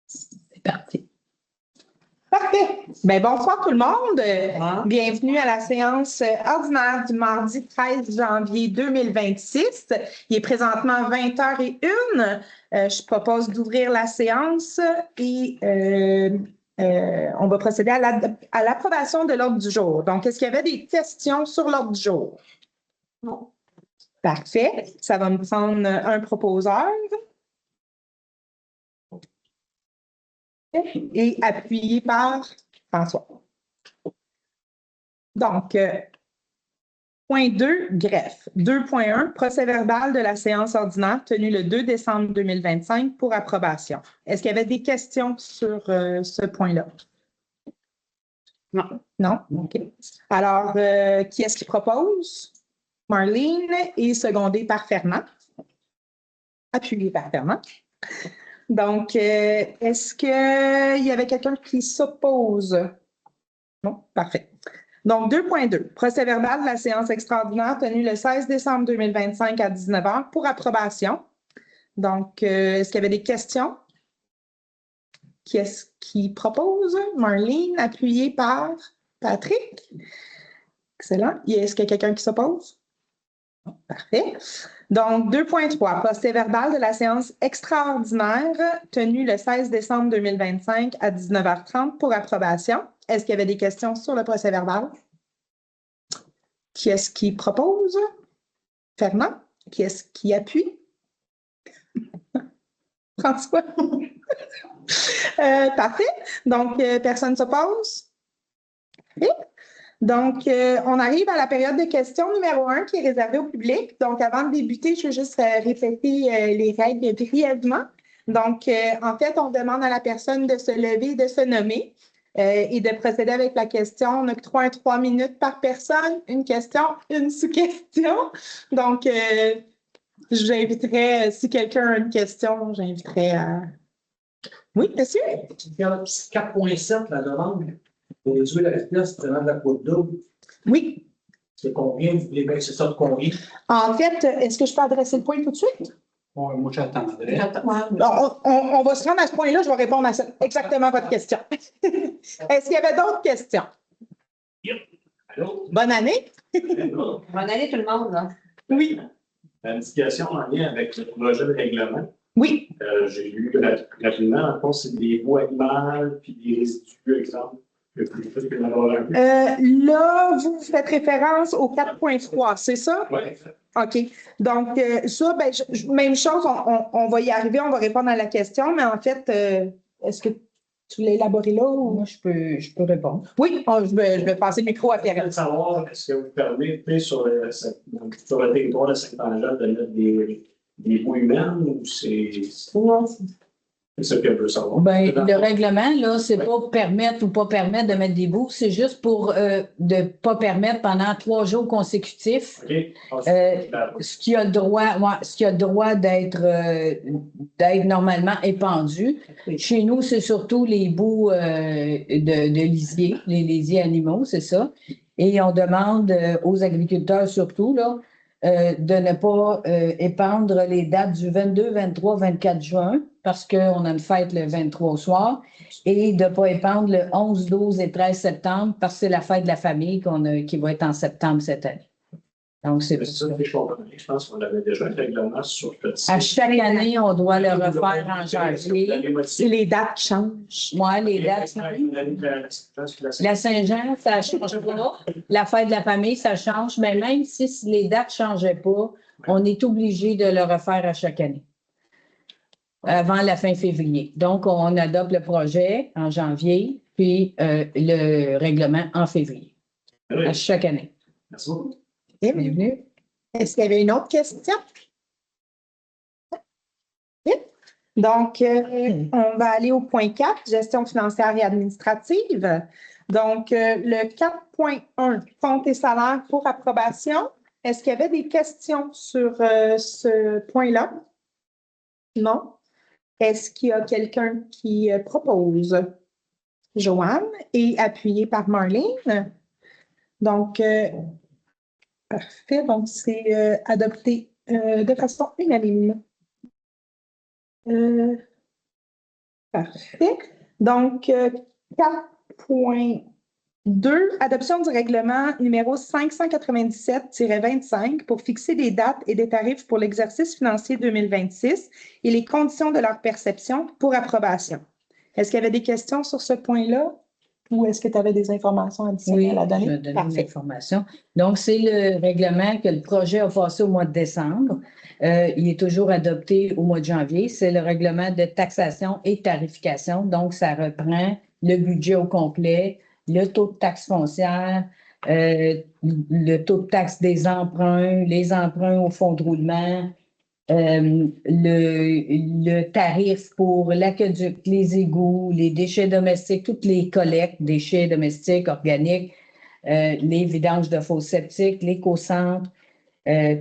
C'est parti. Parfait. Bien, bonsoir tout le monde. Bienvenue à la séance ordinaire du mardi 13 janvier 2026. Il est présentement 20h01. Je propose d'ouvrir la séance et on va procéder à l'approbation de l'ordre du jour. Donc, est-ce qu'il y avait des questions sur l'ordre du jour? Non. Parfait. Ça va me prendre un proposeur. Et appuyé par François. Donc, point 2, greffe. 2.1, procès-verbal de la séance ordinaire tenue le 2 décembre 2025 pour approbation. Est-ce qu'il y avait des questions sur ce point-là? Non. Non? OK. Alors, qui est-ce qui propose? Marlene et secondé par Fernand. Appuyé par Fernand. Donc, est-ce qu'il y avait quelqu'un qui s'oppose? Non? Parfait. Donc, 2.2, procès-verbal de la séance extraordinaire tenue le 16 décembre 2025 à 19h pour approbation. Donc, est-ce qu'il y avait des questions? Qui est-ce qui propose? Marlene, appuyée par Patrick. Excellent. Est-ce qu'il y a quelqu'un qui s'oppose? Parfait. Donc, 2.3, procès-verbal de la séance extraordinaire tenue le 16 décembre 2025 à 19h30 pour approbation. Est-ce qu'il y avait des questions sur le procès-verbal? Qui est-ce qui propose? Fernand. Qui est-ce qui appuie? François. Parfait. Donc, personne ne s'oppose? Parfait. Donc, on arrive à la période de questions numéro 1 qui est réservée au public. Donc, avant de débuter, je veux juste répéter les règles brièvement. Donc, en fait, on demande à la personne de se lever, de se nommer et de procéder avec la question. On octroie 3 minutes par personne, une question, une sous-question. Donc, j'inviterais, si quelqu'un a une question, j'inviterais à... Oui, monsieur? 4.7, la demande pour réduire la vitesse prenant de la côte double. Oui. C'est combien? Vous voulez baisser ça de combien? En fait, est-ce que je peux adresser le point tout de suite? Bon, moi, j'attendrai. On va se rendre à ce point-là, je vais répondre à exactement votre question. Est-ce qu'il y avait d'autres questions? Yep. Allô? Bonne année. Bonne année tout le monde. Là. Oui. L'indication en lien avec le projet de règlement. Oui. J'ai lu rapidement, en fait, c'est des bois animales puis des résidus, exemple. Là, vous faites référence au 4.3, c'est ça? Oui. OK. Donc, ça, ben, même chose, on va y arriver, on va répondre à la question, mais en fait, est-ce que tu l'as élaboré là? Ou... Moi, je peux répondre. Oui, je vais passer le micro à Pierre. Je veux savoir, est-ce que vous permettez sur le territoire de Saint-Angèle de mettre des boues humaines ou c'est ce que je veux savoir? Ben, le règlement, là, c'est pas permettre ou pas permettre de mettre des boues, c'est juste pour de pas permettre pendant 3 jours consécutifs ce qui a le droit d'être normalement épandu. Chez nous, c'est surtout les boues de lisier, les lisiers animaux, c'est ça. Et on demande aux agriculteurs surtout, là, de ne pas épandre les dates du 22, 23, 24 juin parce qu'on a une fête le 23 au soir et de ne pas épandre le 11, 12 et 13 septembre parce que c'est la fête de la famille qui va être en septembre cette année. Donc, c'est ça. Je pense qu'on avait déjà un règlement sur le site. À chaque année, on doit le refaire en janvier. Et les dates changent. Oui, les dates changent. La Saint-Jean, ça ne change pas. La fête de la famille, ça change. Mais même si les dates ne changeaient pas, on est obligé de le refaire à chaque année. Avant la fin février. Donc, on adopte le projet en janvier, puis le règlement en février. Oui. À chaque année. Merci beaucoup. Bienvenue. Est-ce qu'il y avait une autre question? Oui. Donc, on va aller au point 4, gestion financière et administrative. Donc, le 4.1, comptes et salaires pour approbation. Est-ce qu'il y avait des questions sur ce point-là? Non. Est-ce qu'il y a quelqu'un qui propose? Joanne, et appuyé par Marlene. Donc, parfait. Donc, c'est adopté de façon unanime. Parfait. Donc, 4.2, adoption du règlement numéro 597-25 pour fixer des dates et des tarifs pour l'exercice financier 2026 et les conditions de leur perception pour approbation. Est-ce qu'il y avait des questions sur ce point-là ou est-ce que tu avais des informations additionnelles à donner? Je vais donner Parfait. l'information. Donc, c'est le règlement que le projet a passé au mois de décembre. Il est toujours adopté au mois de janvier. C'est le règlement de taxation et tarification. Donc, ça reprend le budget au complet, le taux de taxe foncière, le taux de taxe des emprunts, les emprunts au fonds de roulement, le tarif pour l'aqueduc, les égouts, les déchets domestiques, toutes les collectes, déchets domestiques, organiques, les vidanges de fosses septiques, l'éco-centre,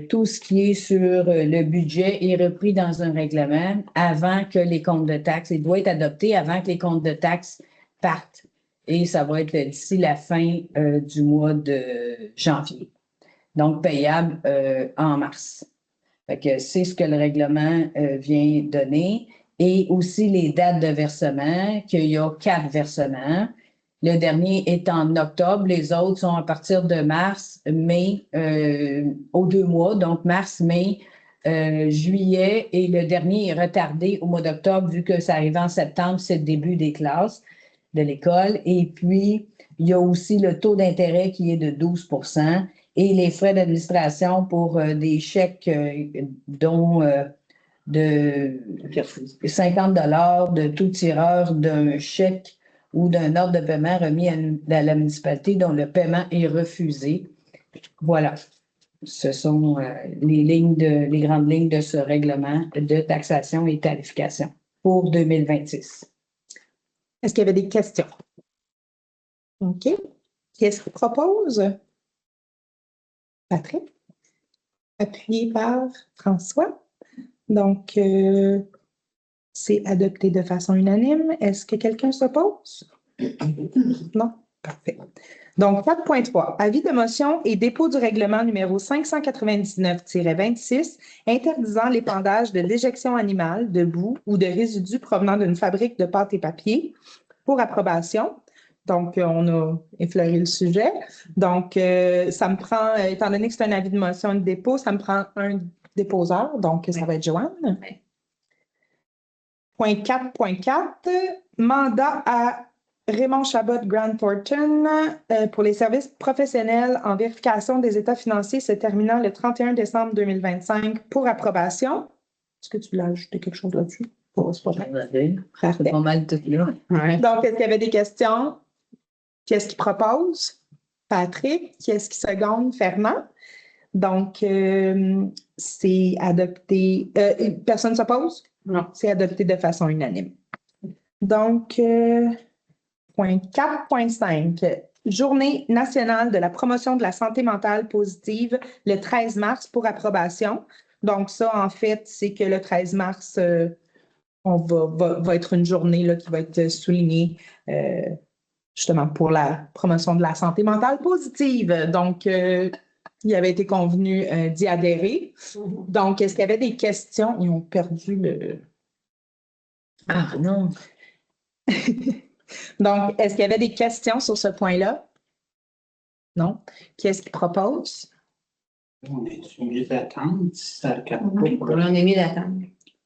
tout ce qui est sur le budget est repris dans un règlement avant que les comptes de taxes, il doit être adopté avant que les comptes de taxes partent. Et ça va être d'ici la fin du mois de janvier. Donc, payable en mars. Fait que c'est ce que le règlement vient donner. Et aussi les dates de versement, qu'il y a 4 versements. Le dernier est en octobre, les autres sont à partir de mars, mai, aux 2 mois, donc mars, mai, juillet, et le dernier est retardé au mois d'octobre, vu que ça arrive en septembre, c'est le début des classes de l'école. Et puis, il y a aussi le taux d'intérêt qui est de 12%. Et les frais d'administration pour des chèques dont de 50 $ de tout tireur d'un chèque ou d'un ordre de paiement remis à la municipalité dont le paiement est refusé. Voilà. Ce sont les grandes lignes de ce règlement de taxation et tarification pour 2026. Est-ce qu'il y avait des questions? OK. Qui est-ce qui propose? Patrick, appuyé par François. Donc, c'est adopté de façon unanime. Est-ce que quelqu'un s'oppose? Non? Parfait. Donc, 4.3, avis de motion et dépôt du règlement numéro 599-26 interdisant l'épandage de l'éjection animale, de boue ou de résidus provenant d'une fabrique de pâte et papier pour approbation. Donc, on a effleuré le sujet. Donc, ça me prend, étant donné que c'est un avis de motion et de dépôt, ça me prend un déposeur. Donc, ça va être Joanne. Oui. Point 4.4, mandat à Raymond Chabot Grant Thornton pour les services professionnels en vérification des états financiers se terminant le 31 décembre 2025 pour approbation. Est-ce que tu voulais ajouter quelque chose là-dessus? C'est pas vrai. C'est pas mal tout là. Ouais. Donc, est-ce qu'il y avait des questions? Qui est-ce qui propose? Patrick. Qui est-ce qui seconde? Fernand. Donc, c'est adopté. Personne ne s'oppose? Non. C'est adopté de façon unanime. Donc, point 4.5. Journée nationale de la promotion de la santé mentale positive le 13 mars pour approbation. Donc, ça, en fait, c'est que le 13 mars, on va être une journée là, qui va être soulignée justement pour la promotion de la santé mentale positive. Donc, il avait été convenu d'y adhérer. Donc, est-ce qu'il y avait des questions? Ils ont perdu le... Ah non. Donc, est-ce qu'il y avait des questions sur ce point-là? Non? Qui est-ce qui propose? On est mieux d'attendre si ça ne capte pas. On est mieux d'attendre.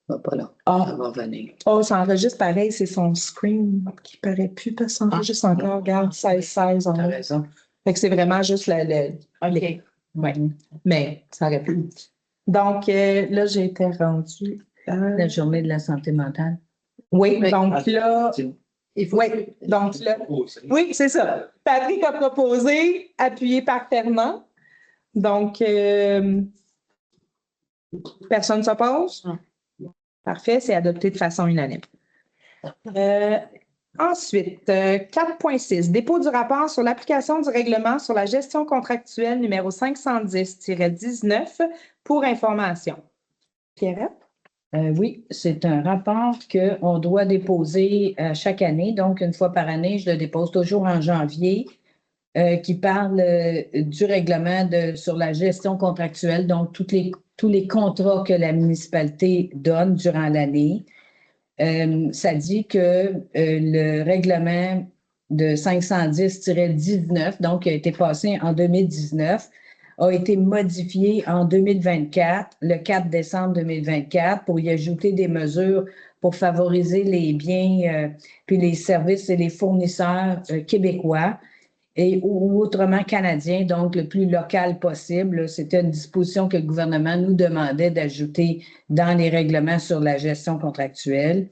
Pas là. Ah. Ça va venir. Oh, ça enregistre pareil, c'est son screen qui ne paraît plus, parce que ça enregistre encore. Regarde, 16-16. T'as raison. Fait que c'est vraiment juste OK. ouais. Mais ça aurait pu. Donc, là, j'ai été rendue. La journée de la santé mentale. Oui, Oui. donc là. Il faut... Oui, donc là. Oui, c'est ça. Patrick a proposé, appuyé par Fernand. Donc, personne ne s'oppose? Non. Parfait, c'est adopté de façon unanime. Ensuite, 4.6, dépôt du rapport sur l'application du règlement sur la gestion contractuelle numéro 510-19 pour information. Pierrette? Oui, c'est un rapport qu'on doit déposer chaque année. Donc, une fois par année, je le dépose toujours en janvier, qui parle du règlement sur la gestion contractuelle, donc tous les contrats que la municipalité donne durant l'année. ça dit que le règlement de 510-19, donc qui a été passé en 2019, a été modifié en 2024, le 4 décembre 2024, pour y ajouter des mesures pour favoriser les biens puis les services et les fournisseurs québécois ou autrement canadiens, donc le plus local possible. C'était une disposition que le gouvernement nous demandait d'ajouter dans les règlements sur la gestion contractuelle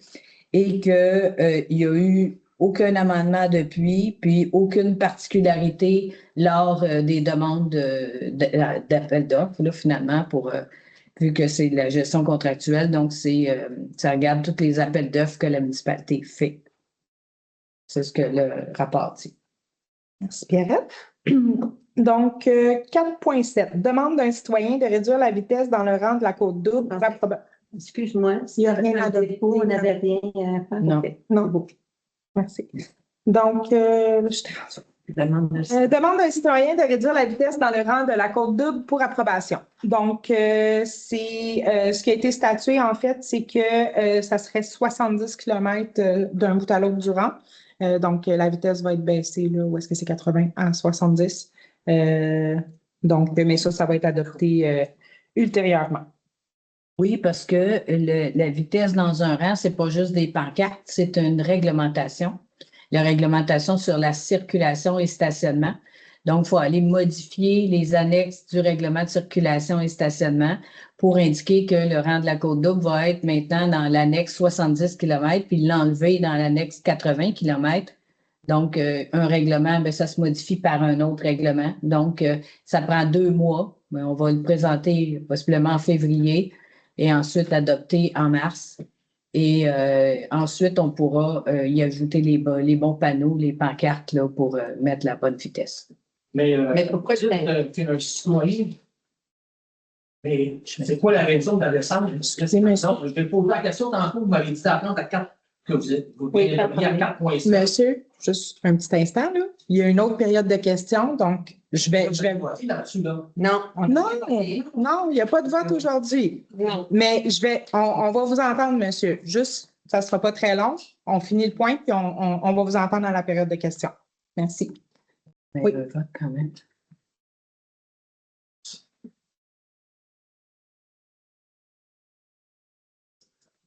et qu'il n'y a eu aucun amendement depuis, puis aucune particularité lors des demandes d'appel d'offres, là, finalement, vu que c'est la gestion contractuelle, donc ça regarde tous les appels d'offres que la municipalité fait. C'est ce que le rapport dit. Merci, Pierrette. Donc, 4.7. Demande d'un citoyen de réduire la vitesse dans le rang de la côte double. Excuse-moi. Il n'y a rien à dépôt, on n'avait rien à faire. Non. Ok. Non, bon. Merci. Donc, demande d'un citoyen de réduire la vitesse dans le rang de la côte double pour approbation. Donc, ce qui a été statué, en fait, c'est que ça serait 70 km d'un bout à l'autre du rang. Donc, la vitesse va être baissée, là, où est-ce que c'est 80 à 70. Donc, mais ça va être adopté ultérieurement. Oui, parce que la vitesse dans un rang, c'est pas juste des pancartes, c'est une réglementation. La réglementation sur la circulation et stationnement. Donc, il faut aller modifier les annexes du règlement de circulation et stationnement pour indiquer que le rang de la côte double va être maintenant dans l'annexe 70 km, puis l'enlever dans l'annexe 80 km. Donc, un règlement, bien, ça se modifie par un autre règlement. Donc, ça prend 2 mois. Mais on va le présenter possiblement en février et ensuite adopter en mars. Et ensuite, on pourra y ajouter les bons panneaux, les pancartes là, pour mettre la bonne vitesse. Mais pourquoi tu es un citoyen? Mais c'est quoi la raison de la descente? Parce que c'est exemple, je vais poser la question tantôt, vous m'avez dit d'attendre à 4 que vous êtes Oui, à 4.7. Monsieur, juste un petit instant, là. Il y a une autre période de questions, donc je vais. Là-dessus, là. Non. Non, il n'y a pas de vote aujourd'hui. Non. Mais on va vous entendre, monsieur. Juste, ça ne sera pas très long. On finit le point, puis on va vous entendre dans la période de questions. Merci. Mais Oui. le vote quand même.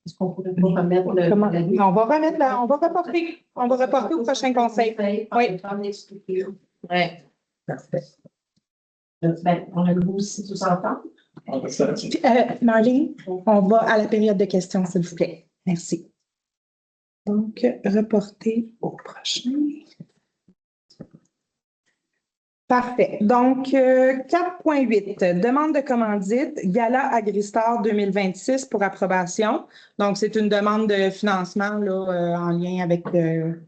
Est-ce qu'on pourrait pas remettre On va remettre on va reporter. On va reporter au prochain conseil. Oui. Oui. Parfait. On a le goût aussi tous ensemble. Marlene, on va à la période de questions, s'il vous plaît. Merci. Donc, reporter au prochain. Parfait. Donc, 4.8, demande de commandite, Gala Agristar 2026 pour approbation. Donc, c'est une demande de financement là, en lien avec le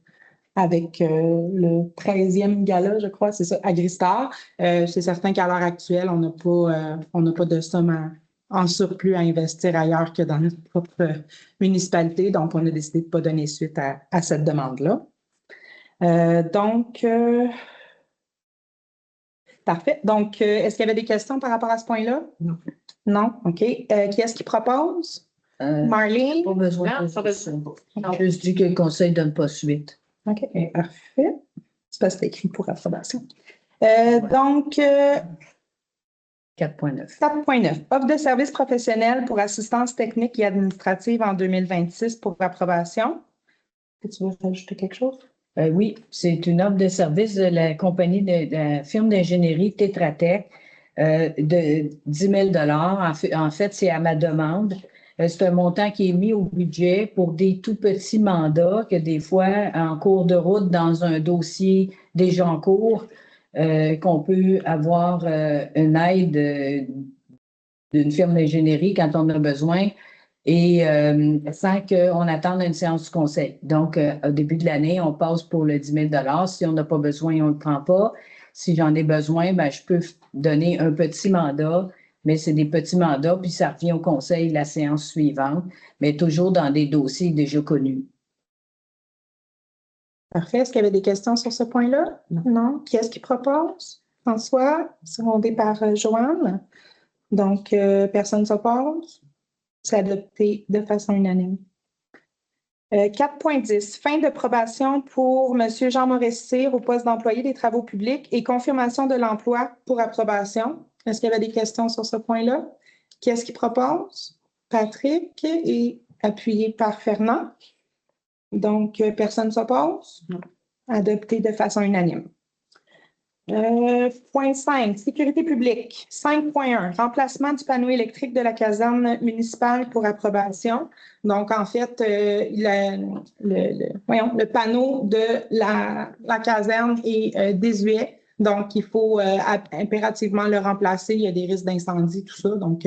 13e gala, je crois, c'est ça, Agristar. C'est certain qu'à l'heure actuelle, on n'a pas de somme en surplus à investir ailleurs que dans notre propre municipalité. Donc, on a décidé de ne pas donner suite à cette demande-là. Parfait. Donc, est-ce qu'il y avait des questions par rapport à ce point-là? Non. Non? OK. Qui est-ce qui propose? Marlene? Pas besoin. Non, pas besoin. Juste dit que le conseil ne donne pas suite. OK. Parfait. C'est parce que c'est écrit pour approbation. Donc, 4.9. 4.9. Offre de services professionnels pour assistance technique et administrative en 2026 pour approbation. Tu veux rajouter quelque chose? Oui, c'est une offre de service de la compagnie de la firme d'ingénierie Tetra Tech de 10 000 $. En fait, c'est à ma demande. C'est un montant qui est mis au budget pour des tout petits mandats que des fois, en cours de route, dans un dossier déjà en cours, qu'on peut avoir une aide d'une firme d'ingénierie quand on a besoin et sans qu'on attende une séance du conseil. Donc, au début de l'année, on passe pour le 10 000 $. Si on n'a pas besoin, on ne le prend pas. Si j'en ai besoin, ben, je peux donner un petit mandat, mais c'est des petits mandats, puis ça revient au conseil la séance suivante, mais toujours dans des dossiers déjà connus. Parfait. Est-ce qu'il y avait des questions sur ce point-là? Non. Qui est-ce qui propose? François, secondé par Joanne. Donc, personne ne s'oppose. C'est adopté de façon unanime. 4.10, fin de probation pour M. Jean-Maurice Cyr au poste d'employé des travaux publics et confirmation de l'emploi pour approbation. Est-ce qu'il y avait des questions sur ce point-là? Qui est-ce qui propose? Patrick et appuyé par Fernand. Donc, personne ne s'oppose? Non. Adopté de façon unanime. Point 5, sécurité publique. 5.1, remplacement du panneau électrique de la caserne municipale pour approbation. Donc, en fait, le panneau de la caserne est désuet. Donc, il faut impérativement le remplacer. Il y a des risques d'incendie, tout ça. Donc,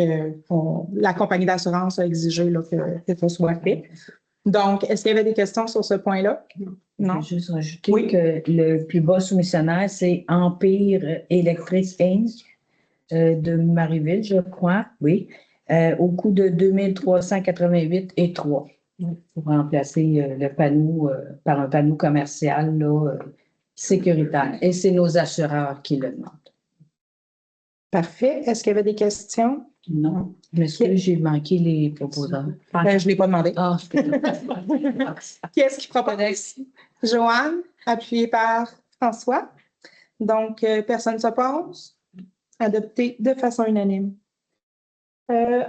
la compagnie d'assurance a exigé là, que ça soit fait. Donc, est-ce qu'il y avait des questions sur ce point-là? Non. Je vais juste rajouter Oui. que le plus bas soumissionnaire, c'est Empire Electric Inc. De Marieville, je crois, oui, au coût de 2388 et 3 pour remplacer le panneau par un panneau commercial là, sécuritaire. Et c'est nos assureurs qui le demandent. Parfait. Est-ce qu'il y avait des questions? Non. Je m'excuse, j'ai manqué les proposants. Je ne l'ai pas demandé. Ah, Qui est-ce qui propose? Joanne, appuyée par François. Donc, personne ne s'oppose. Adopté de façon unanime.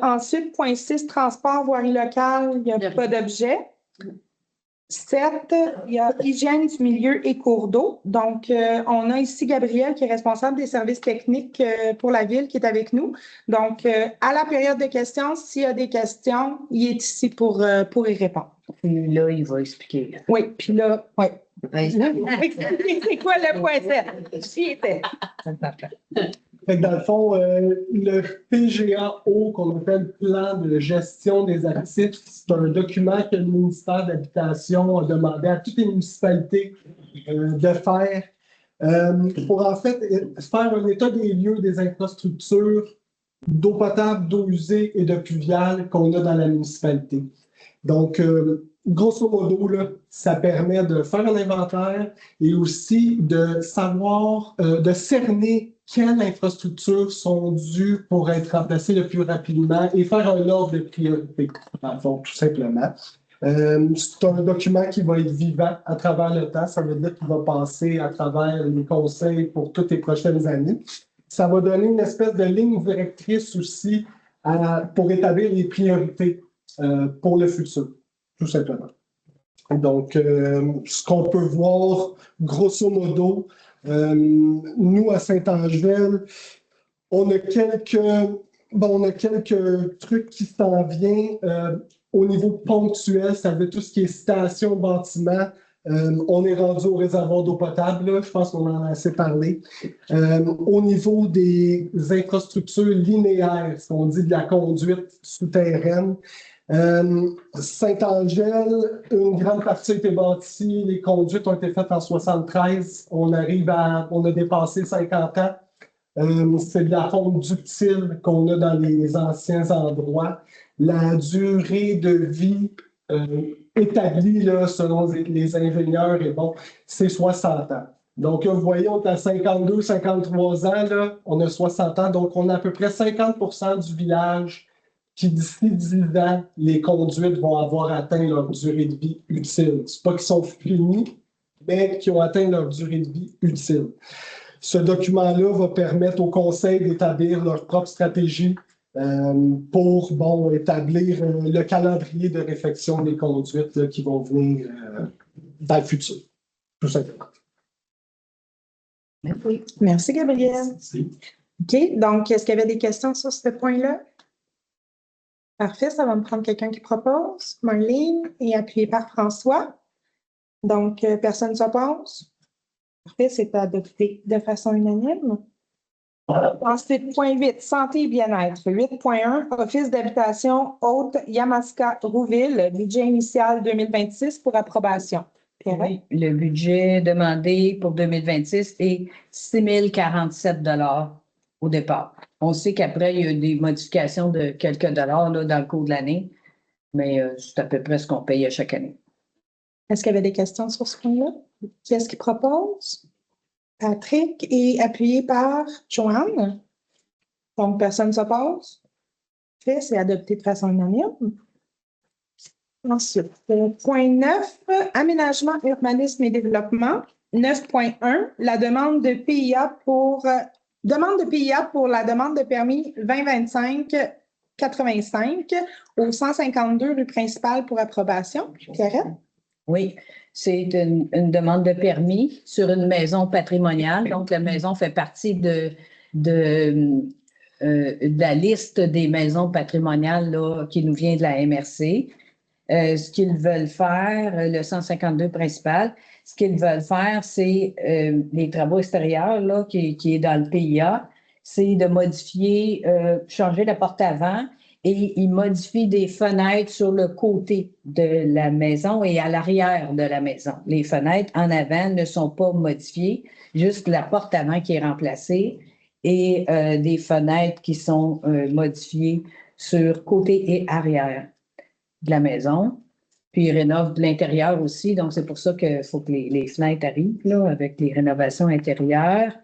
Ensuite, point 6, transport, voirie locale, il n'y a pas d'objet. 7, il y a hygiène du milieu et cours d'eau. Donc, on a ici Gabriel qui est responsable des services techniques pour la ville qui est avec nous. Donc, à la période de questions, s'il y a des questions, il est ici pour y répondre. Puis là, il va expliquer. Oui, puis là, oui. Ouais. C'est quoi le point 7? J'y étais. Fait que dans le fond, le PGAO, qu'on appelle Plan de gestion des actifs, c'est un document que le ministère de l'Habitation a demandé à toutes les municipalités de faire pour en fait faire un état des lieux des infrastructures d'eau potable, d'eau usée et de pluviale qu'on a dans la municipalité. Donc, grosso modo, là, ça permet de faire un inventaire et aussi de savoir, de cerner quelles infrastructures sont dues pour être remplacées le plus rapidement et faire un ordre de priorité, dans le fond, tout simplement. C'est un document qui va être vivant à travers le temps. Ça veut dire qu'il va passer à travers les conseils pour toutes les prochaines années. Ça va donner une espèce de ligne directrice aussi pour établir les priorités pour le futur, tout simplement. Donc, ce qu'on peut voir, grosso modo, nous, à Saint-Angèle, on a quelques trucs qui s'en viennent au niveau ponctuel, ça veut dire tout ce qui est station, bâtiment. On est rendu au réservoir d'eau potable, là, je pense qu'on en a assez parlé. Au niveau des infrastructures linéaires, ce qu'on dit de la conduite souterraine, Saint-Angèle, une grande partie a été bâtie, les conduites ont été faites en 1973, on a dépassé 50 ans. C'est de la fonte ductile qu'on a dans les anciens endroits. La durée de vie établie là, selon les ingénieurs est c'est 60 ans. Donc, vous voyez, on est à 52, 53 ans, là, on a 60 ans, donc on a à peu près 50% du village qui, d'ici 10 ans, les conduites vont avoir atteint leur durée de vie utile. C'est pas qu'ils sont finis, mais qu'ils ont atteint leur durée de vie utile. Ce document-là va permettre au conseil d'établir leur propre stratégie pour établir le calendrier de réfection des conduites là, qui vont venir dans le futur, tout simplement. Merci. Merci, Gabriel. Merci. OK, donc, est-ce qu'il y avait des questions sur ce point-là? Parfait, ça va me prendre quelqu'un qui propose. Marlene, et appuyé par François. Donc, personne ne s'oppose. Parfait, c'est adopté de façon unanime. Ensuite, point 8, santé et bien-être. 8.1, Office d'habitation Haute Yamaska-Rouville, budget initial 2026 pour approbation. Oui, le budget demandé pour 2026 est 6 047 $ au départ. On sait qu'après, il y a des modifications de quelques dollars là, dans le cours de l'année, mais c'est à peu près ce qu'on paye à chaque année. Est-ce qu'il y avait des questions sur ce point-là? Qui est-ce qui propose? Patrick, et appuyé par Joanne. Donc, personne ne s'oppose. Fait, c'est adopté de façon unanime. Ensuite, point 9, aménagement, urbanisme et développement. 9.1, la demande de PIA pour la demande de permis 2025-85 au 152 rue principale pour approbation. Pierrette? Oui, c'est une demande de permis sur une maison patrimoniale. Donc, la maison fait partie de la liste des maisons patrimoniales là, qui nous vient de la MRC. Ce qu'ils veulent faire, le 152 principal, ce qu'ils veulent faire, c'est les travaux extérieurs là, qui est dans le PIA, c'est de modifier, changer la porte avant et ils modifient des fenêtres sur le côté de la maison et à l'arrière de la maison. Les fenêtres en avant ne sont pas modifiées, juste la porte avant qui est remplacée et des fenêtres qui sont modifiées sur côté et arrière de la maison. Puis ils rénovent de l'intérieur aussi, donc c'est pour ça qu'il faut que les fenêtres arrivent là, avec les rénovations intérieures.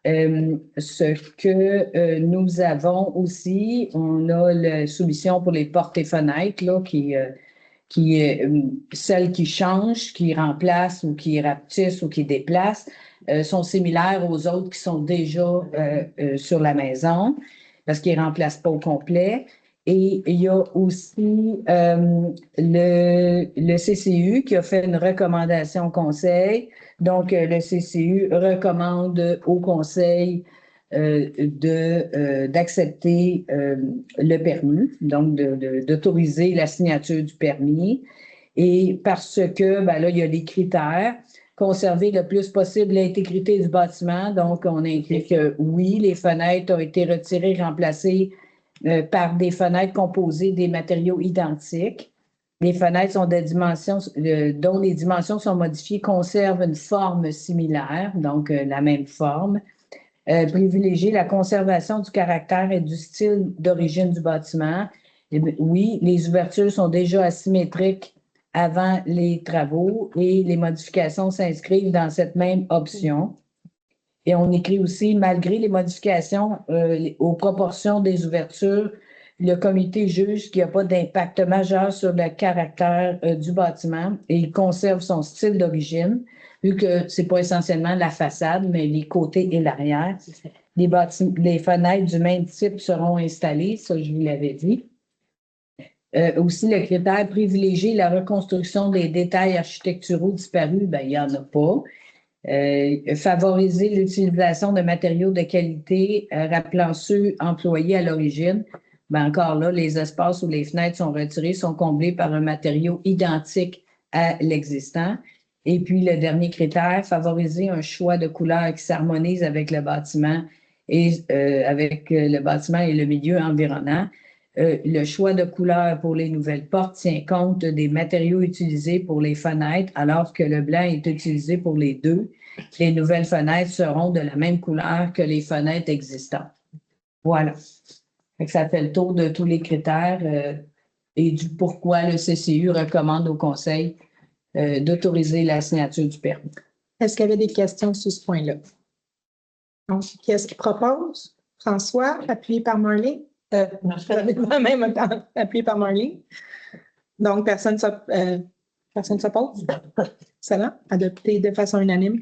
Ce que nous avons aussi, on a la soumission pour les portes et fenêtres là, qui est celles qui changent, qui remplacent ou qui rapetissent ou qui déplacent, sont similaires aux autres qui sont déjà sur la maison parce qu'ils ne remplacent pas au complet. Et il y a aussi le CCU qui a fait une recommandation au conseil. Donc, le CCU recommande au conseil d'accepter le permis, donc d'autoriser la signature du permis. Et parce que, ben là, il y a des critères. Conserver le plus possible l'intégrité du bâtiment. Donc, on indique que oui, les fenêtres ont été retirées, remplacées par des fenêtres composées des matériaux identiques. Les fenêtres sont de dimensions, dont les dimensions sont modifiées, conservent une forme similaire, donc la même forme. Privilégier la conservation du caractère et du style d'origine du bâtiment. Oui, les ouvertures sont déjà asymétriques avant les travaux et les modifications s'inscrivent dans cette même option. Et on écrit aussi, malgré les modifications aux proportions des ouvertures, le comité juge qu'il n'y a pas d'impact majeur sur le caractère du bâtiment et il conserve son style d'origine, vu que ce n'est pas essentiellement la façade, mais les côtés et l'arrière. Les fenêtres du même type seront installées, ça je vous l'avais dit. Aussi, le critère privilégier la reconstruction des détails architecturaux disparus, ben, il n'y en a pas. Favoriser l'utilisation de matériaux de qualité rappelant ceux employés à l'origine. Ben encore là, les espaces où les fenêtres sont retirées sont comblés par un matériau identique à l'existant. Et puis, le dernier critère, favoriser un choix de couleurs qui s'harmonise avec le bâtiment et le milieu environnant. Le choix de couleurs pour les nouvelles portes tient compte des matériaux utilisés pour les fenêtres, alors que le blanc est utilisé pour les deux. Les nouvelles fenêtres seront de la même couleur que les fenêtres existantes. Voilà. Ça fait le tour de tous les critères et du pourquoi le CCU recommande au conseil d'autoriser la signature du permis. Est-ce qu'il y avait des questions sur ce point-là? Donc, qui est-ce qui propose? François, appuyé par Marlene? Même appuyé par Marlene. Donc, personne ne s'oppose? Excellent. Adopté de façon unanime.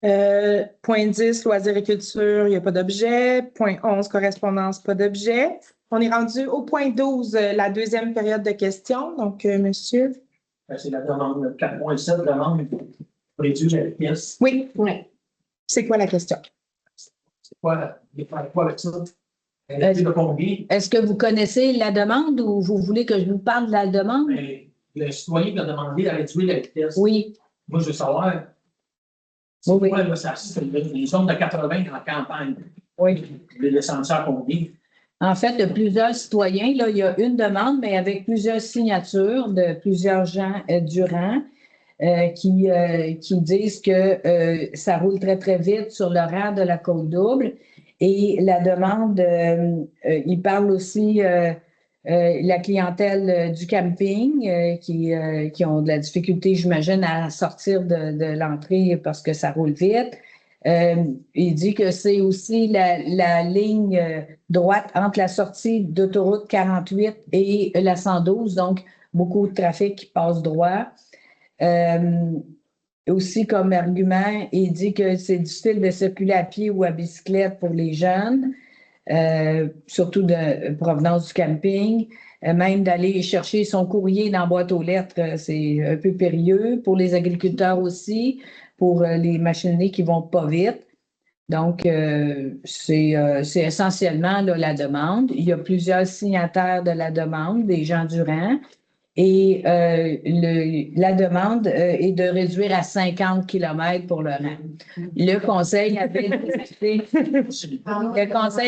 Point 10, loisirs et culture, il n'y a pas d'objet. Point 11, correspondance, pas d'objet. On est rendu au point 12, la deuxième période de questions. Donc, monsieur. C'est la demande 4.7, demande pour réduire la pièce. Oui. C'est quoi la question? C'est quoi avec ça? Est-ce que vous connaissez la demande ou vous voulez que je vous parle de la demande? Le citoyen qui a demandé à réduire la vitesse. Oui. Moi, je veux savoir. Oui. Là, c'est une zone de 80 en campagne. Oui. Les descendants combien? En fait, de plusieurs citoyens, là, il y a une demande, mais avec plusieurs signatures de plusieurs gens durant qui disent que ça roule très, très vite sur l'horaire de la Côte-Double. Et la demande, il parle aussi la clientèle du camping qui ont de la difficulté, j'imagine, à sortir de l'entrée parce que ça roule vite. Il dit que c'est aussi la ligne droite entre la sortie d'autoroute 48 et la 112. Donc, beaucoup de trafic qui passe droit. Aussi, comme argument, il dit que c'est difficile de circuler à pied ou à bicyclette pour les jeunes, surtout de provenance du camping. Même d'aller chercher son courrier dans la boîte aux lettres, c'est un peu périlleux. Pour les agriculteurs aussi, pour les machineries qui vont pas vite. Donc, c'est essentiellement là, la demande. Il y a plusieurs signataires de la demande, des gens du rang. Et la demande est de réduire à 50 km pour le rang. Le conseil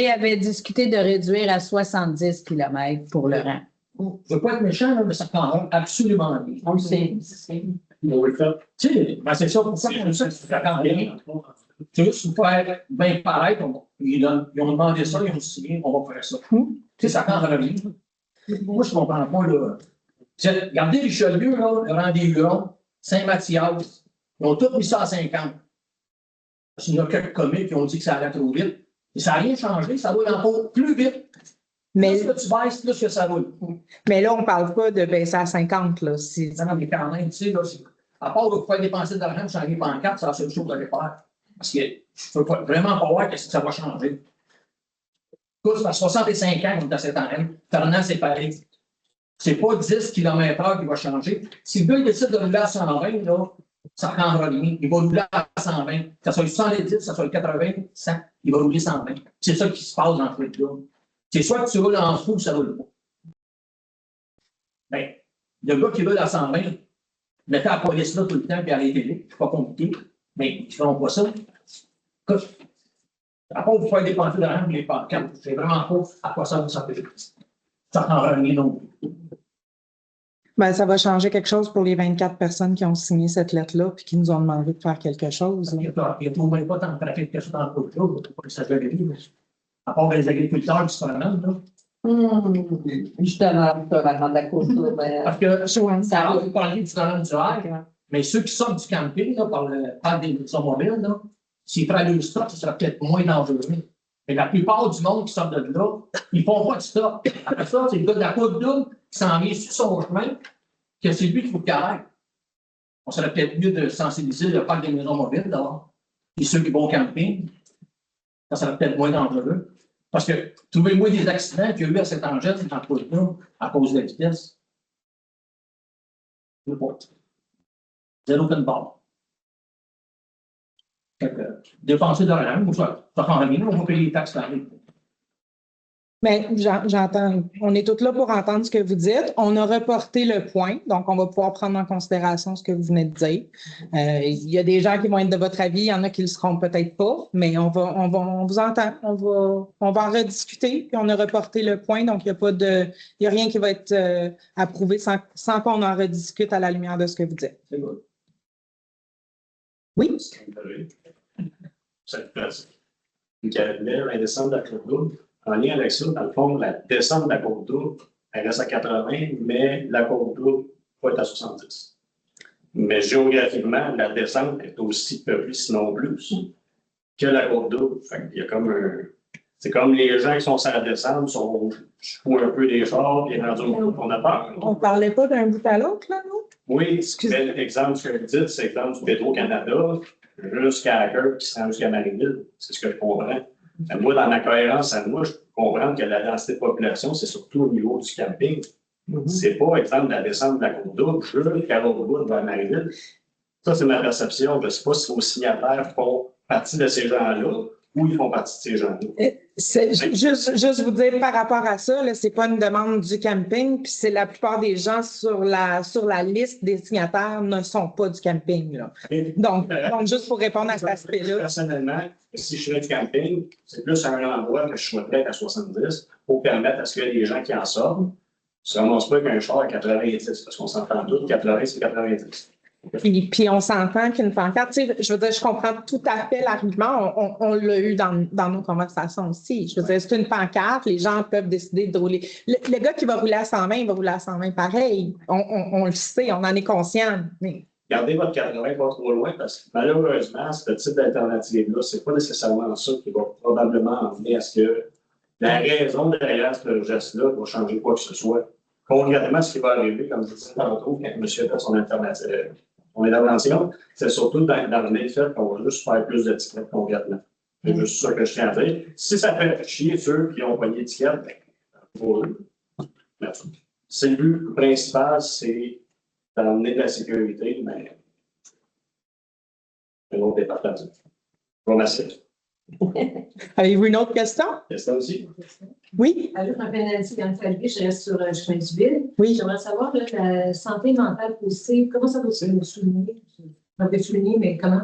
avait discuté de réduire à 70 km pour le rang. Je ne veux pas être méchant, là, mais ça prend absolument rien. On le sait. On va le faire. Tu sais, ben c'est ça, pourquoi comme ça, c'est quand rien. C'est juste pour faire bien pareil, ils ont demandé ça, ils ont signé, on va faire ça. Tu sais, ça prend rien. Moi, je ne comprends pas, là. Regardez Richelieu, là, le rang des Hurons, Saint-Mathias, ils ont tous mis ça à 50. Il y a quelques comiques qui ont dit que ça allait trop vite. Et ça n'a rien changé, ça roule encore plus vite. Mais, Plus que tu baisses, plus que ça roule. mais là, on ne parle pas de baisser à 50. Là, Non, mais quand même, tu sais, là, à part de faire dépenser de l'argent pour changer les pancartes, c'est la seule chose que je vais faire. Parce que je ne peux vraiment pas voir qu'est-ce que ça va changer. Écoute, à 65 ans, on est à cette année. Fernand, c'est pareil. C'est pas 10 km/h qui va changer. Si le gars il décide de rouler à 120, là, ça prendra rien. Il va rouler à 120. Que ça soit 110, que ça soit 80, 100, il va rouler 120. C'est ça qui se passe dans ce truc-là. C'est soit que tu roules en fou ou ça roule pas. Bien, le gars qui roule à 120, mettez la police là tout le temps et arrêtez-les. C'est pas compliqué. Mais ils ne feront pas ça. Écoute, à part vous faire dépenser de l'argent pour les pancartes, c'est vraiment pas à quoi ça vous servir. Ça prendra rien non plus. Ben, ça va changer quelque chose pour les 24 personnes qui ont signé cette lettre-là et qui nous ont demandé de faire quelque chose. Il n'y a même pas tant de trafic que ça dans le côté là, pour que ça soit gagné. À part les agriculteurs qui se promènent, là. Justement, pour rendre la course. Parce que ça va vous parler du domaine du air, mais ceux qui sortent du camping là, par le parc des maisons mobiles, là, s'ils prennent le stop, ça sera peut-être moins dangereux. Mais la plupart du monde qui sort de là, ils ne font pas de stop. Après ça, c'est le gars de la côte double qui s'en vient sur son chemin, que c'est lui qu'il faut qu'il arrête. On serait peut-être mieux de sensibiliser le parc des maisons mobiles d'abord. Et ceux qui vont au camping, ça serait peut-être moins dangereux. Parce que trouvez-moi des accidents qu'il y a eu à cet engin dans la côte double à cause de la vitesse. Je ne sais pas. Zéro peine barre. Dépenser de l'argent, ça prend rien, on va payer les taxes par année. Mais j'entends, on est tous là pour entendre ce que vous dites. On a reporté le point, donc on va pouvoir prendre en considération ce que vous venez de dire. Il y a des gens qui vont être de votre avis, il y en a qui ne le seront peut-être pas, mais on vous entend, on va en rediscuter, puis on a reporté le point, donc il n'y a rien qui va être approuvé sans qu'on en rediscute à la lumière de ce que vous dites. C'est good. Oui? Cette place. Une carabinière, la descente de la côte double. En lien avec ça, dans le fond, la descente de la côte double, elle reste à 80, mais la côte double va être à 70. Mais géographiquement, la descente est aussi peuplée, sinon plus, que la côte double. Fait qu'il y a comme un. C'est comme les gens qui sont sur la descente sont un peu des chars, puis rendus au qu'on a peur. On ne parlait pas d'un bout à l'autre, là, non? Oui, l'exemple que vous dites, c'est l'exemple du Petro-Canada jusqu'à Hacker qui se rend jusqu'à Marieville. C'est ce que je comprends. Moi, dans ma cohérence à moi, je comprends que la densité de population, c'est surtout au niveau du camping. C'est pas, exemple, la descente de la côte double jusqu'à l'autre bout vers Marieville. Ça, c'est ma perception. Je ne sais pas si vos signataires font partie de ces gens-là ou ils font partie de ces gens-là. Juste vous dire par rapport à ça, ce n'est pas une demande du camping, puis c'est la plupart des gens sur la liste des signataires ne sont pas du camping. Là. Donc, juste pour répondre à cet aspect-là. Personnellement, si je serais du camping, c'est plus un endroit que je souhaiterais être à 70 pour permettre à ce que les gens qui en sortent ne se ramassent pas qu'un char à 90, parce qu'on s'entend tous, 80, c'est 90. Puis on s'entend qu'une pancarte, je veux dire, je comprends tout à fait l'argument. On l'a eu dans nos conversations aussi. Je veux dire, c'est une pancarte, les gens peuvent décider de rouler. Le gars qui va rouler à 120, il va rouler à 120 pareil. On le sait, on en est conscient. Mais... Gardez votre 80 pas trop loin parce que malheureusement, ce type d'alternative-là, ce n'est pas nécessairement ça qui va probablement emmener à ce que la raison derrière ce geste-là va changer quoi que ce soit. concrètement, ce qui va arriver, comme je disais tantôt, quand monsieur a fait son intervention, c'est surtout dans le fait qu'on va juste faire plus d'étiquettes concrètement. C'est juste ça que je tiens à dire. Si ça fait chier ceux qui ont pogné l'étiquette, pour eux. Merci. C'est le but principal, c'est d'emmener de la sécurité, mais un autre département. Je vous remercie. Avez-vous une autre question? Question aussi? Oui? Alors, je m'appelle Nancy Ganfalvi, je reste sur le chemin du Ville. Oui. J'aimerais savoir, là, la santé mentale positive, comment ça va se souligner? On peut souligner, mais comment?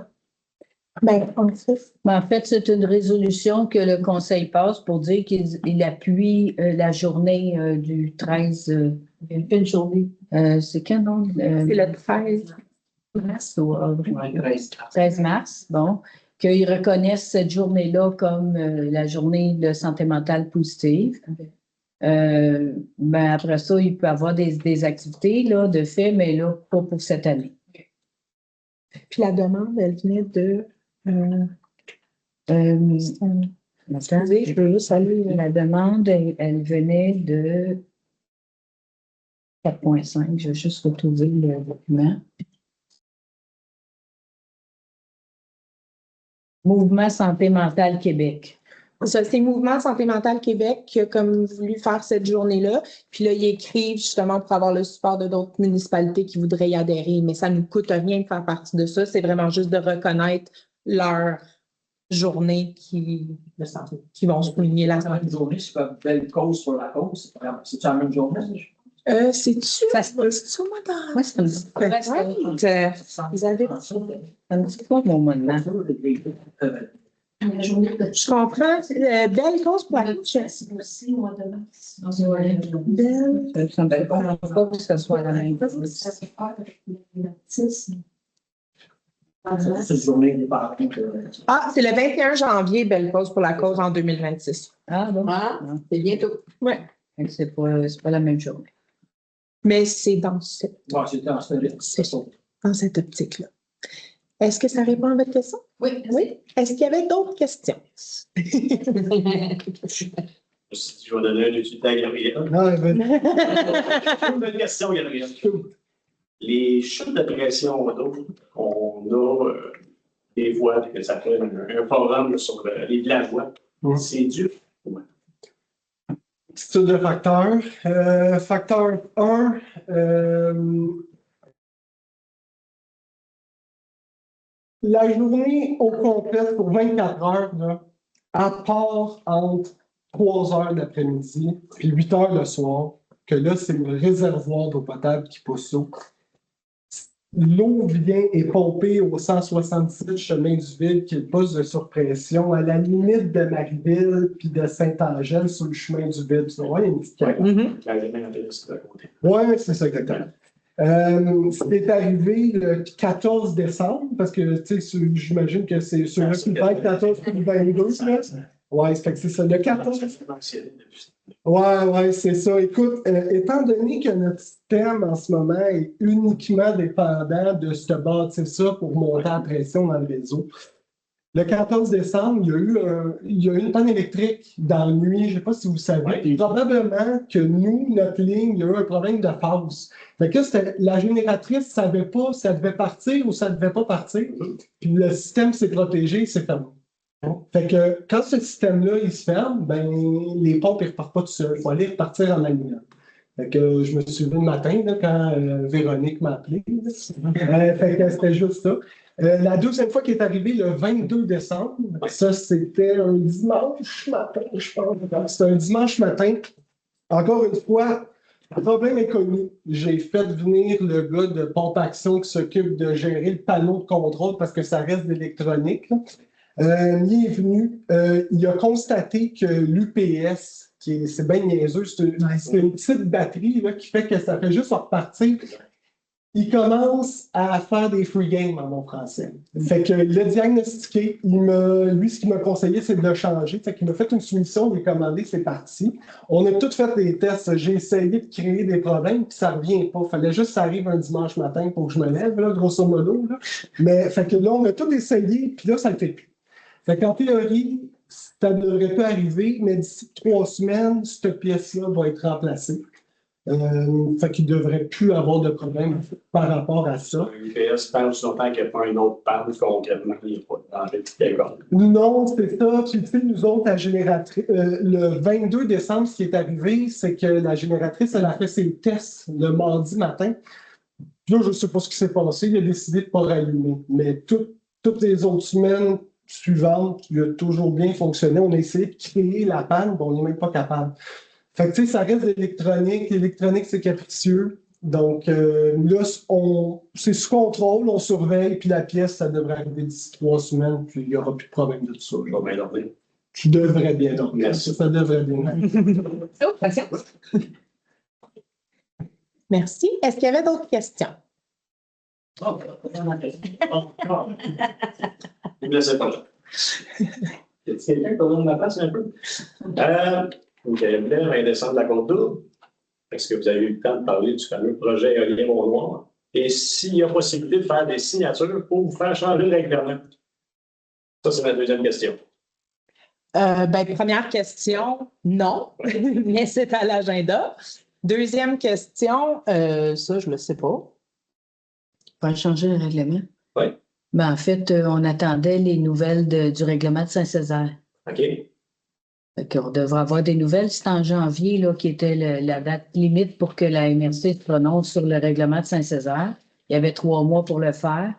Ben, en fait. En fait, c'est une résolution que le Conseil passe pour dire qu'il appuie la journée du 13. Une journée. C'est quand, non? C'est le 13. Mars ou avril? Ouais, 13. 13 mars, bon. Qu'ils reconnaissent cette journée-là comme la journée de santé mentale positive. Ben après ça, il peut y avoir des activités là, de fait, mais là, pas pour cette année. Puis la demande, elle venait de. Attendez, je veux juste aller. La demande, elle venait de 4.5. Je vais juste retrouver le document. Mouvement Santé mentale Québec. Ça, c'est Mouvement Santé mentale Québec qui a comme voulu faire cette journée-là. Puis là, ils écrivent justement pour avoir le support de d'autres municipalités qui voudraient y adhérer. Mais ça ne nous coûte rien de faire partie de ça. C'est vraiment juste de reconnaître leur journée qui vont souligner la Une journée, c'est pas belle cause pour la cause. C'est-tu la même journée? C'est-tu? Ça se peut. C'est-tu au mois d'avril? Moi, ça me dit pas. Vous avez. Ça me dit pas mon moment. La journée de Je comprends. Belle cause pour la cause. c'est aussi au mois de mars. Belle. Ça me pas que ce soit la même chose. Ça se fait avec l'autisme. C'est une journée des parents. Ah, c'est le 21 janvier, Belle cause pour la cause en 2026. Ah, bon. C'est bientôt. Oui. C'est pas la même journée. Mais c'est dans cette, Ouais, c'était en dans cette optique-là. Est-ce que ça répond à votre question? Oui. Oui. Est-ce qu'il y avait d'autres questions? Je me suis dit, je vais donner un utilité à Gabriel. Ah, ben, Une question, Gabriel. Les chutes de pression d'eau qu'on a des fois, que ça fait un forum sur les villageois, c'est dû. étude de facteurs. Facteur 1, la journée au complet pour 24 heures, là, à part entre 3 heures l'après-midi puis 8 heures le soir, que là, c'est le réservoir d'eau potable qui pousse l'eau. L'eau vient et pompée au 166 chemin du Ville, qui est le poste de surpression, à la limite de Marieville puis de Saint-Angèle sur le chemin du Ville. Tu vois, il y a une petite carte. Oui, c'est ça, exactement. C'est arrivé le 14 décembre, parce que j'imagine que c'est sur le qui fait 14 ou 22. Oui, c'est ça. Le 14. Oui, c'est ça. Écoute, étant donné que notre système en ce moment est uniquement dépendant de ce bâtisse-là pour monter la pression dans le réseau, le 14 décembre, il y a eu une panne électrique dans la nuit. Je ne sais pas si vous savez. Probablement que nous, notre ligne, il y a eu un problème de phase. Fait que la génératrice ne savait pas si ça devait partir ou ça ne devait pas partir. Puis le système s'est protégé, il s'est fermé. Fait que quand ce système-là, il se ferme, ben, les pompes ne repartent pas tout seuls. Il faut aller repartir en allumant. Fait que je me suis levé le matin là, quand Véronique m'a appelé. Fait que c'était juste ça. La deuxième fois qui est arrivée, le 22 décembre, ça, c'était un dimanche matin, je pense. C'était un dimanche matin. Encore une fois, le problème est connu. J'ai fait venir le gars de Pompe Action qui s'occupe de gérer le panneau de contrôle parce que ça reste d'électronique. Il est venu, il a constaté que l'UPS, c'est bien niaiseux, c'est une petite batterie là, qui fait que ça fait juste repartir. Il commence à faire des free games en bon français. Fait que le diagnostiqué, lui, ce qu'il m'a conseillé, c'est de le changer. Fait qu'il m'a fait une soumission, il est commandé, c'est parti. On a tous fait des tests. J'ai essayé de créer des problèmes, puis ça ne revient pas. Fallait juste que ça arrive un dimanche matin pour que je me lève, là, grosso modo. Là. Mais fait que là, on a tout essayé, puis là, ça ne le fait plus. Fait qu'en théorie, ça devrait pas arriver, mais d'ici 3 semaines, cette pièce-là va être remplacée. Fait qu'il ne devrait plus avoir de problème par rapport à ça. UPS, tant aussi longtemps qu'il n'y a pas un autre panne concrètement, il n'y a pas de danger de quelconque. Non, c'est ça. Puis, tu sais, nous autres, la génératrice, le 22 décembre, ce qui est arrivé, c'est que la génératrice, elle a fait ses tests le mardi matin. Puis là, je ne sais pas ce qui s'est passé. Il a décidé de ne pas rallumer. Mais toutes les autres semaines suivantes, il a toujours bien fonctionné. On a essayé de créer la panne, mais on n'est même pas capable. Fait que, tu sais, ça reste électronique. L'électronique, c'est capricieux. Donc, là, c'est sous contrôle, on surveille, puis la pièce, ça devrait arriver d'ici 3 semaines, puis il n'y aura plus de problème de ça. Je vais bien dormir. Tu devrais bien dormir. Merci. Ça devrait bien dormir. Oh, patience. Merci. Est-ce qu'il y avait d'autres questions? Oh, ne me laissez pas là. Y a-t-il quelqu'un qui va ma place un peu? Donc, Blair va descendre la côte double. Est-ce que vous avez eu le temps de parler du fameux projet éolien Mont-Noir? Et s'il y a possibilité de faire des signatures pour vous faire changer le règlement? Ça, c'est ma deuxième question. Première question, non, mais c'est à l'agenda. Deuxième question, ça, je ne le sais pas. On va changer le règlement. Oui. Ben, en fait, on attendait les nouvelles du règlement de Saint-Césaire. OK. Fait qu'on devrait avoir des nouvelles. C'est en janvier là, qui était la date limite pour que la MRC se prononce sur le règlement de Saint-Césaire. Il y avait 3 mois pour le faire.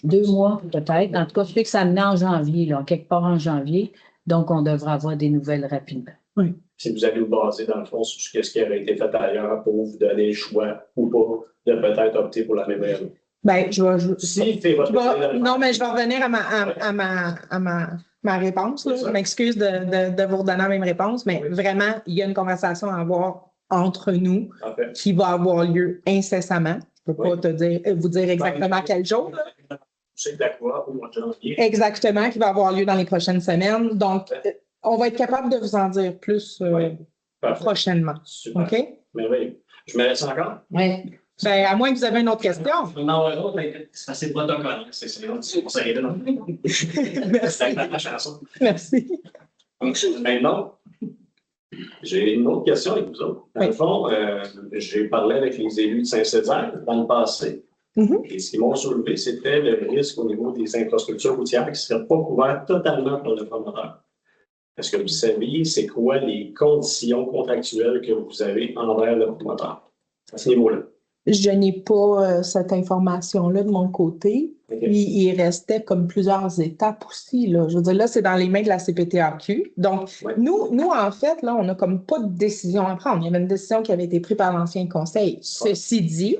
2 mois peut-être. En tout cas, je sais que ça venait en janvier, là, quelque part en janvier. Donc, on devrait avoir des nouvelles rapidement. Oui. Si vous allez vous baser, dans le fond, sur ce qui avait été fait ailleurs pour vous donner le choix ou pas de peut-être opter pour la même règle. Ben, Si c'est votre non, mais je vais revenir à ma réponse. Là. Je m'excuse de vous redonner la même réponse, mais vraiment, il y a une conversation à avoir entre nous qui va avoir lieu incessamment. Je ne peux pas vous dire exactement quel jour. Là. C'est d'accord, au mois de janvier. Exactement, qui va avoir lieu dans les prochaines semaines. Donc, on va être capable de vous en dire plus prochainement. Super. OK? Merveilleux. Je me laisse encore? Oui. Ben, à moins que vous avez une autre question. Non, non, c'est assez protocole. C'est notre conseil-là. Merci. La chanson. Merci. Maintenant, j'ai une autre question avec vous autres. Dans le fond, j'ai parlé avec les élus de Saint-Césaire dans le passé. Et ce qu'ils m'ont soulevé, c'était le risque au niveau des infrastructures routières qui ne seraient pas couvertes totalement par le promoteur. Est-ce que vous savez, c'est quoi les conditions contractuelles que vous avez envers le promoteur à ce niveau-là? Je n'ai pas cette information-là de mon côté. Okay. Il restait comme plusieurs étapes aussi. Là. Je veux dire, là, c'est dans les mains de la CPTAQ. Donc, nous, en fait, là, on n'a comme pas de décision à prendre. Il y avait une décision qui avait été prise par l'ancien conseil. Ceci dit,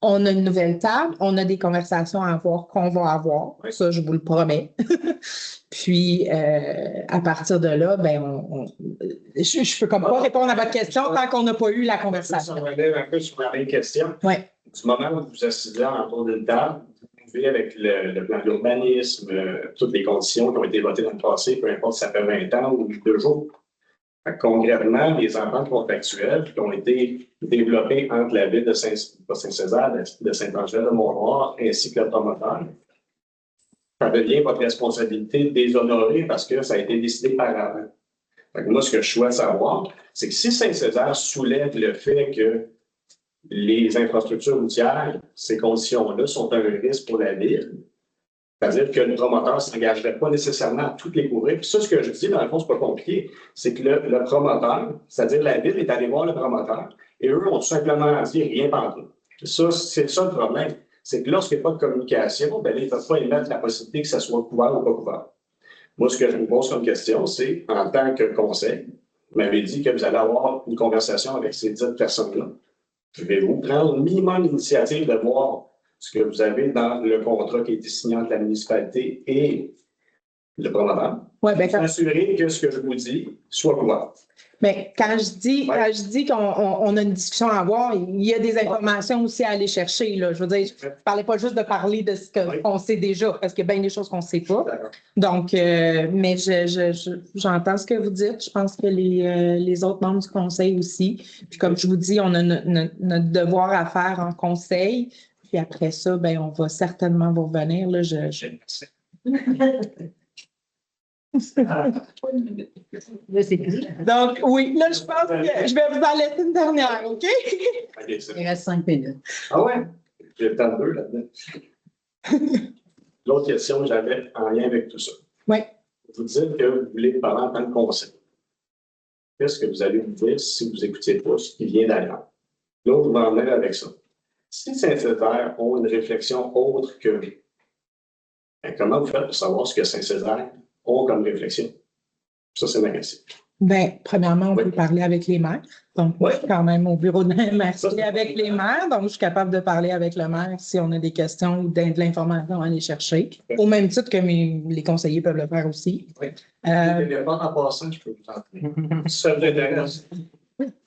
on a une nouvelle table, on a des conversations à avoir qu'on va avoir. Ça, je vous le promets. Puis, à partir de là, ben, je ne peux comme pas répondre à votre question tant qu'on n'a pas eu la conversation. On relève un peu sur la même question. Oui. Du moment où vous assisez autour d'une table, vous pouvez, avec le plan d'urbanisme, toutes les conditions qui ont été votées dans le passé, peu importe si ça fait 20 ans ou 2 jours. Concrètement, les ententes contractuelles qui ont été développées entre la ville de Saint-Césaire, de Saint-Angèle de Mont-Noir, ainsi que le promoteur, ça devient votre responsabilité de les honorer parce que ça a été décidé par avant. Moi, ce que je souhaite savoir, c'est que si Saint-Césaire soulève le fait que les infrastructures routières, ces conditions-là, sont un risque pour la ville, c'est-à-dire que le promoteur ne s'engagerait pas nécessairement à toutes les couvrir. Puis ça, ce que je dis, dans le fond, c'est pas compliqué, c'est que le promoteur, c'est-à-dire la ville, est allé voir le promoteur et eux ont tout simplement dit rien partout. Ça, c'est ça le problème. C'est que lorsqu'il n'y a pas de communication, ben, ils ne peuvent pas émettre la possibilité que ça soit couvert ou pas couvert. Moi, ce que je vous pose comme question, c'est, en tant que conseil, vous m'avez dit que vous allez avoir une conversation avec ces 10 personnes-là. Pouvez-vous prendre le minimum d'initiative de voir ce que vous avez dans le contrat qui a été signé entre la municipalité et le promoteur? Oui, bien, assurer que ce que je vous dis soit couvert. Mais quand je dis qu'on a une discussion à avoir, il y a des informations aussi à aller chercher. Là. Je veux dire, je ne parlais pas juste de parler de ce qu'on sait déjà, parce qu'il y a bien des choses qu'on ne sait pas. Donc, mais j'entends ce que vous dites. Je pense que les autres membres du conseil aussi. Puis comme je vous dis, on a notre devoir à faire en conseil. Puis après ça, ben, on va certainement vous revenir. Là, Là, c'est plus. Donc, oui, là, je pense que je vais vous en laisser une dernière, OK? Ok, c'est- Il reste 5 minutes. Ah ouais? J'ai le temps de deux là-dedans. L'autre question que j'avais en lien avec tout ça. Oui. Vous dites que vous voulez parler en tant que conseil. Qu'est-ce que vous allez vous dire si vous écoutez pas ce qui vient d'ailleurs? L'autre va en venir avec ça. Si Saint-Césaire ont une réflexion autre que ben, comment vous faites pour savoir ce que Saint-Césaire ont comme réflexion? Ça, c'est ma question. Bien, premièrement, on Oui. peut parler avec les maires. Donc, moi, je suis quand même au bureau de la maire Ça, c'est avec les maires. Donc, je suis capable de parler avec le maire si on a des questions ou de l'information à aller chercher. Oui. Au même titre que les conseillers peuvent le faire aussi. Oui. Euh, Les téléphones en passant, je peux vous en donner. Si ça vous intéresse.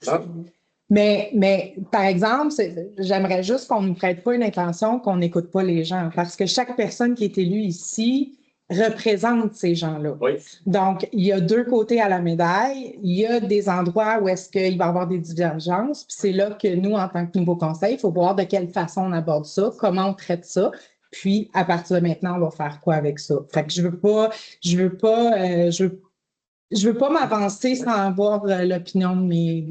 Non? mais par exemple, j'aimerais juste qu'on ne nous prête pas une intention qu'on n'écoute pas les gens, parce que chaque personne qui est élue ici représente ces gens-là. Oui. Donc, il y a deux côtés à la médaille. Il y a des endroits où est-ce qu'il va y avoir des divergences, puis c'est là que nous, en tant que nouveau conseil, il faut voir de quelle façon on aborde ça, comment on traite ça. Puis, à partir de maintenant, on va faire quoi avec ça? Fait que je veux pas m'avancer sans avoir l'opinion de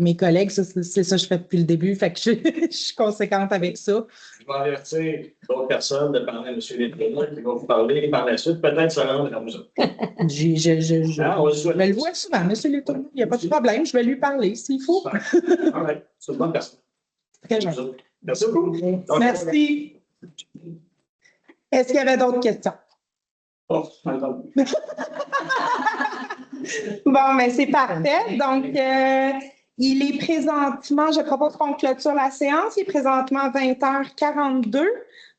mes collègues. Ça, c'est ça que je fais depuis le début. Fait que je suis conséquente avec ça. Je vais avertir d'autres personnes de parler à M. Létrenault qui vont vous parler par la suite. Peut-être ça rendre à vous autres. Je On le souhaite. le vois souvent, M. Létourneau. Il n'y a pas de problème. Je vais lui parler s'il faut. All right. C'est une bonne personne. Très gentil. Merci beaucoup. Donc, Merci. Est-ce qu'il y avait d'autres questions? oh, attends. Bon, mais c'est parfait. Donc, il est présentement, je propose qu'on clôture la séance. Il est présentement 20h42.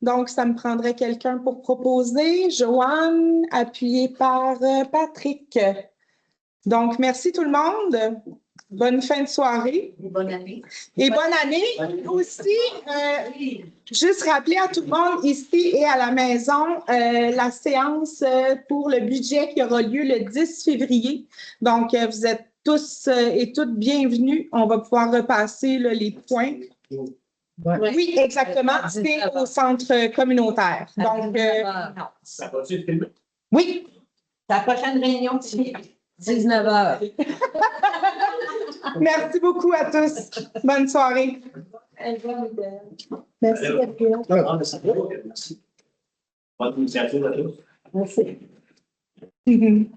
Donc, ça me prendrait quelqu'un pour proposer. Joanne, appuyée par Patrick. Donc, merci tout le monde. Bonne fin de soirée. Bonne année. Et bonne année. Aussi, juste rappeler à tout le monde ici et à la maison la séance pour le budget qui aura lieu le 10 février. Donc, vous êtes tous et toutes bienvenus. On va pouvoir repasser là, les points. Oui, exactement. C'est au centre communautaire. Donc, Ça va-tu être filmé? oui. La prochaine réunion, c'est 19h. Merci beaucoup à tous. Bonne soirée. Merci, Gabriel. Ah, mais c'est bon. Merci. Bonne initiative à tous. Merci. Mhm.